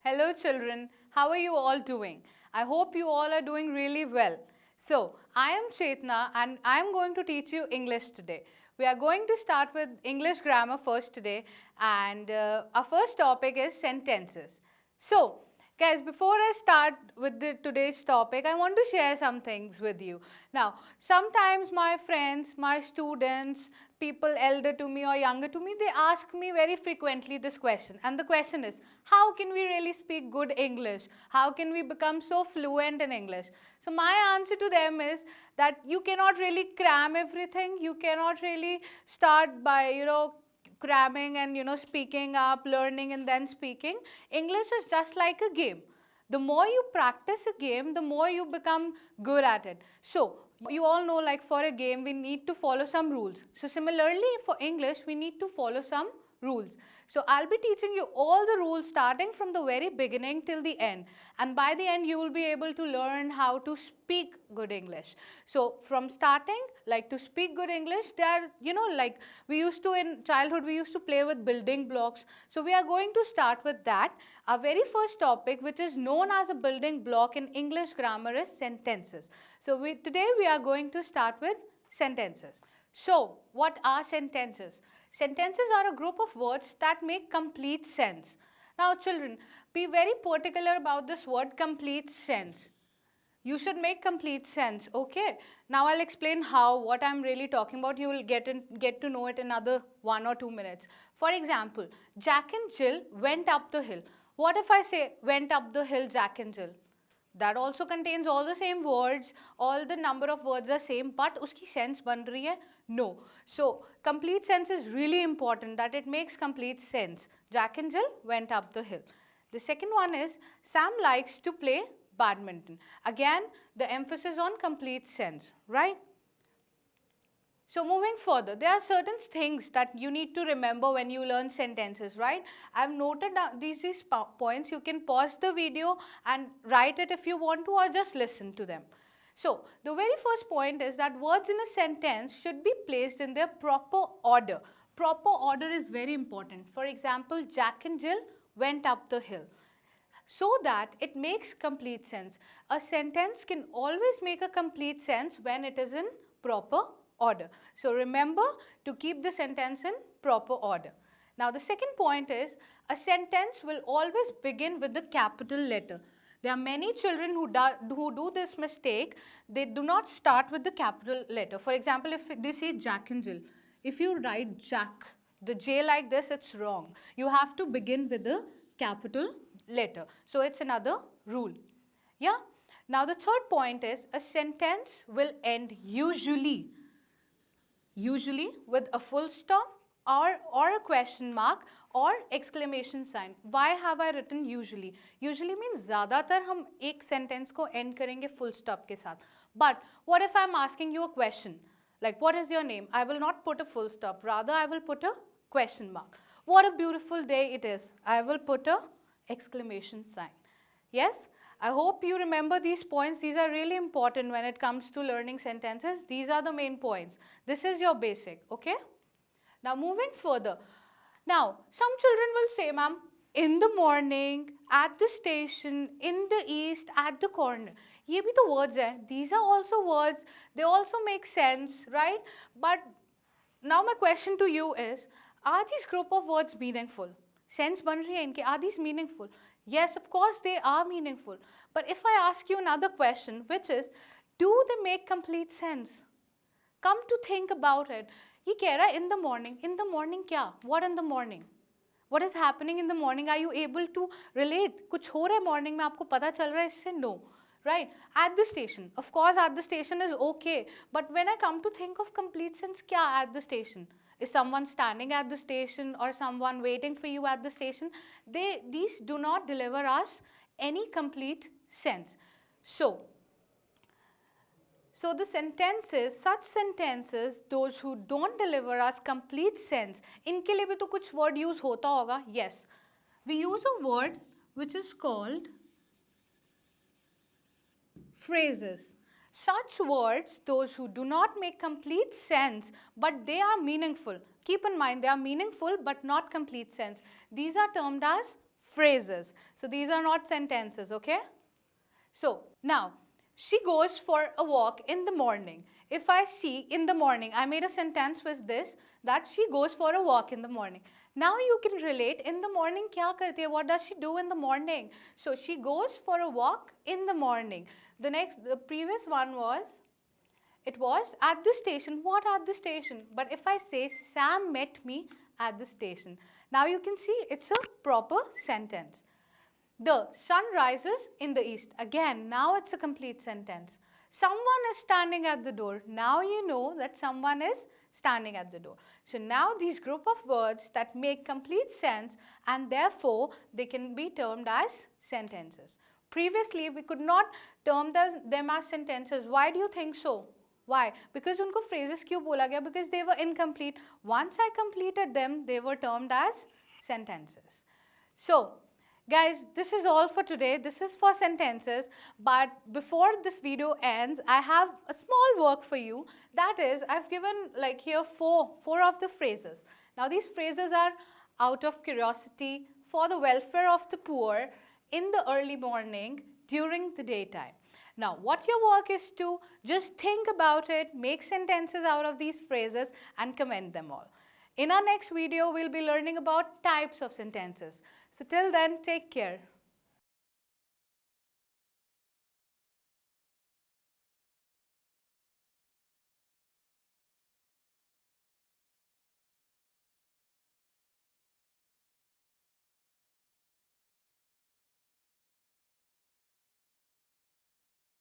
Hello children, how are you all doing? I hope you all are doing really well. So, I am Chetna and I am going to teach you English today. We are going to start with English grammar first today, and our first topic is sentences. So, guys, before I start with today's topic, I want to share some things with you. Now, sometimes my friends, my students, people elder to me or younger to me, they ask me very frequently this question. And the question is, how can we really speak good English? How can we become so fluent in English? So my answer to them is that you cannot really cram everything. You cannot really start by, cramming and, speaking up, learning and then speaking. English is just like a game. The more you practice a game, the more you become good at it. So, you all know, like for a game, we need to follow some rules. So, similarly for English, we need to follow some rules. So, I'll be teaching you all the rules starting from the very beginning till the end. And by the end, you will be able to learn how to speak good English. So, from starting, like to speak good English, there, like we used to in childhood, we used to play with building blocks. So, we are going to start with that. Our very first topic, which is known as a building block in English grammar, is sentences. So, today we are going to start with sentences. So, what are sentences? Sentences are a group of words that make complete sense. Now, children, be very particular about this word complete sense. You should make complete sense, okay? Now, I'll explain how, what I'm really talking about. You will get to know it in another 1 or 2 minutes. For example, Jack and Jill went up the hill. What if I say, went up the hill, Jack and Jill? That also contains all the same words, all the number of words are same, but uski sense ban rahi hai? No. So, complete sense is really important, that it makes complete sense. Jack and Jill went up the hill. The second one is, Sam likes to play badminton. Again, the emphasis on complete sense, right? So moving further, there are certain things that you need to remember when you learn sentences, right? I've noted down these points. You can pause the video and write it if you want to, or just listen to them. So the very first point is that words in a sentence should be placed in their proper order. Proper order is very important. For example, Jack and Jill went up the hill. So that it makes complete sense. A sentence can always make a complete sense when it is in proper order. So remember to keep the sentence in proper order. Now the second point is, a sentence will always begin with the capital letter. There are many children who do this mistake. They do not start with the capital letter. For example, if they say Jack and Jill, if you write Jack, the J like this, it's wrong. You have to begin with the capital letter. So it's another rule. Yeah. Now the third point is, a sentence will end usually with a full stop or a question mark or exclamation sign. Why have I written usually? Usually means ज़्यादातर हम एक sentence को end करेंगे full stop के साथ. But what if I'm asking you a question? Like, what is your name? I will not put a full stop. Rather, I will put a question mark. What a beautiful day it is. I will put a exclamation sign. Yes? I hope you remember these points. These are really important when it comes to learning sentences. These are the main points. This is your basic, okay? Now moving further. Now, some children will say, ma'am, in the morning, at the station, in the east, at the corner. Ye bhi to words hai. These are also words. They also make sense, right? But now my question to you is, are these group of words meaningful? Sense ban rahi hai inke. Are these meaningful? Yes, of course they are meaningful. But if I ask you another question, which is, do they make complete sense? Come to think about it. Ye keh raha in the morning. In the morning kya? What in the morning? What is happening in the morning? Are you able to relate? Kuch ho raha hai morning mein, aapko pata chal raha hai isse? No. Right? At the station. Of course, at the station is okay. But when I come to think of complete sense, kya at the station? Is someone standing at the station or someone waiting for you at the station? These do not deliver us any complete sense. So the sentences, such sentences, those who don't deliver us complete sense, इनके लिए भी तो कुछ word use होता होगा. Yes, we use a word which is called phrases. Such words, those who do not make complete sense, but they are meaningful. Keep in mind, they are meaningful but not complete sense. These are termed as phrases. So these are not sentences, okay? So now, she goes for a walk in the morning. If I see in the morning, I made a sentence with this, that she goes for a walk in the morning. Now you can relate, in the morning kya karti hai? What does she do in the morning? So she goes for a walk in the morning. The previous one was, it was at the station. What at the station? But if I say Sam met me at the station, now you can see it's a proper sentence. The sun rises in the east. Again, now it's a complete sentence. Someone is standing at the door. Now you know that someone is standing at the door. So now these group of words that make complete sense, and therefore they can be termed as sentences. Previously, we could not term them as sentences. Why do you think so? Why? Because unko phrases क्यों बोला गया? Because they were incomplete. Once I completed them, they were termed as sentences. So, guys, this is all for today. This is for sentences. But before this video ends, I have a small work for you. That is, I've given like here four of the phrases. Now, these phrases are out of curiosity, for the welfare of the poor, in the early morning, during the daytime. Now, what your work is to just think about it, make sentences out of these phrases and comment them all. In our next video, we'll be learning about types of sentences. So till then, take care.